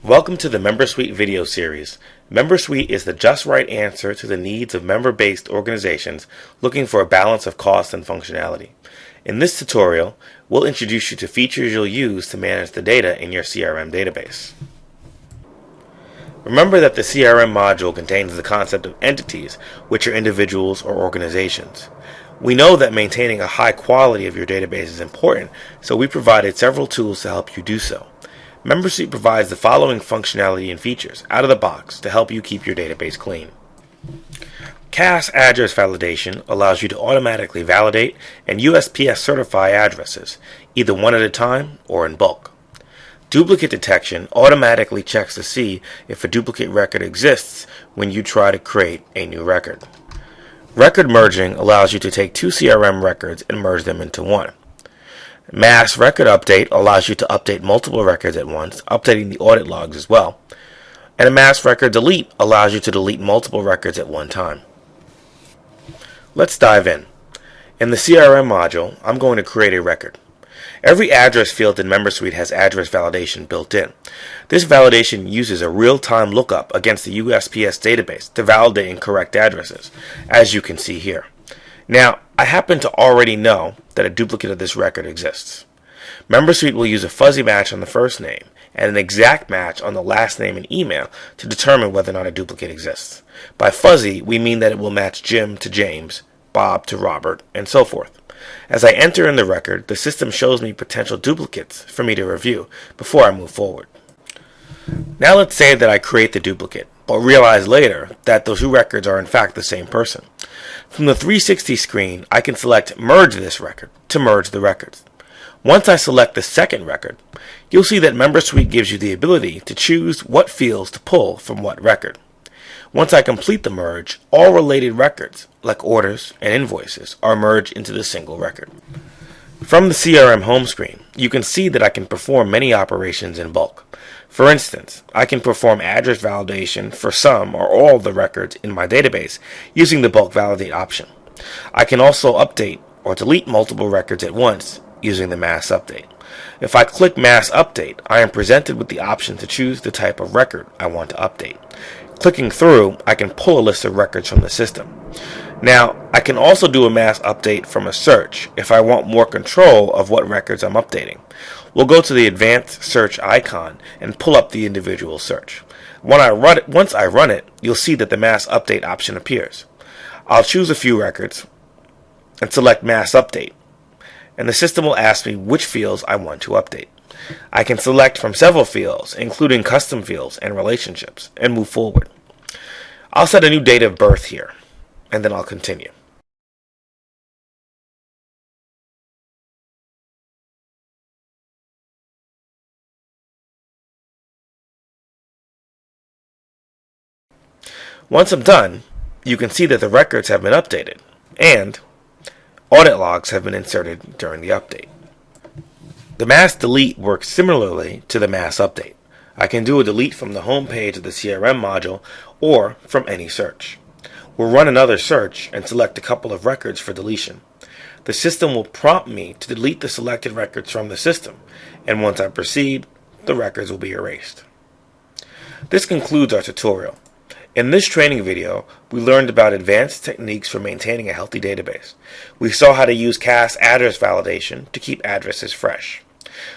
Welcome to the MemberSuite video series. MemberSuite is the just right answer to the needs of member-based organizations looking for a balance of cost and functionality. In this tutorial, we'll introduce you to features you'll use to manage the data in your CRM database. Remember that the CRM module contains the concept of entities, which are individuals or organizations. We know that maintaining a high quality of your database is important, so we provided several tools to help you do so. MemberSuite provides the following functionality and features out of the box to help you keep your database clean. CAS address validation allows you to automatically validate and USPS certify addresses, either one at a time or in bulk. Duplicate detection automatically checks to see if a duplicate record exists when you try to create a new record. Record merging allows you to take two CRM records and merge them into one. Mass record update allows you to update multiple records at once, updating the audit logs as well. And a mass record delete allows you to delete multiple records at one time. Let's dive in. In the CRM module, I'm going to create a record. Every address field in MemberSuite has address validation built in. This validation uses a real-time lookup against the USPS database to validate incorrect addresses, as you can see here. Now, I happen to already know that a duplicate of this record exists. MemberSuite will use a fuzzy match on the first name and an exact match on the last name and email to determine whether or not a duplicate exists. By fuzzy, we mean that it will match Jim to James, Bob to Robert, and so forth. As I enter in the record, the system shows me potential duplicates for me to review before I move forward. Now let's say that I create the duplicate, but realize later that those two records are in fact the same person. From the 360 screen, I can select Merge this record to merge the records. Once I select the second record, you'll see that MemberSuite gives you the ability to choose what fields to pull from what record. Once I complete the merge, all related records, like orders and invoices, are merged into the single record. From the CRM home screen, you can see that I can perform many operations in bulk. For instance, I can perform address validation for some or all of the records in my database using the bulk validate option. I can also update or delete multiple records at once using the mass update. If I click mass update, I am presented with the option to choose the type of record I want to update. Clicking through, I can pull a list of records from the system. Now, I can also do a mass update from a search if I want more control of what records I'm updating. We'll go to the advanced search icon and pull up the individual search. Once I run it, you'll see that the mass update option appears. I'll choose a few records and select mass update, and the system will ask me which fields I want to update. I can select from several fields, including custom fields and relationships, and move forward. I'll set a new date of birth here, and then I'll continue. Once I'm done, you can see that the records have been updated, and audit logs have been inserted during the update. The mass delete works similarly to the mass update. I can do a delete from the home page of the CRM module or from any search. We'll run another search and select a couple of records for deletion. The system will prompt me to delete the selected records from the system, and once I proceed, the records will be erased. This concludes our tutorial. In this training video, we learned about advanced techniques for maintaining a healthy database. We saw how to use CAS address validation to keep addresses fresh.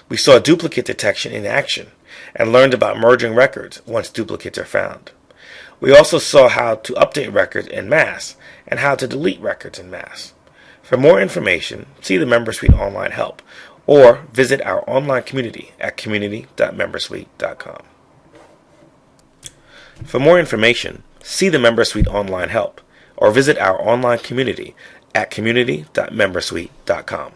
We saw duplicate detection in action and learned about merging records once duplicates are found. We also saw how to update records en masse and how to delete records en masse. For more information, see the MemberSuite online help or visit our online community at community.membersuite.com. For more information, see the MemberSuite online help or visit our online community at community.membersuite.com.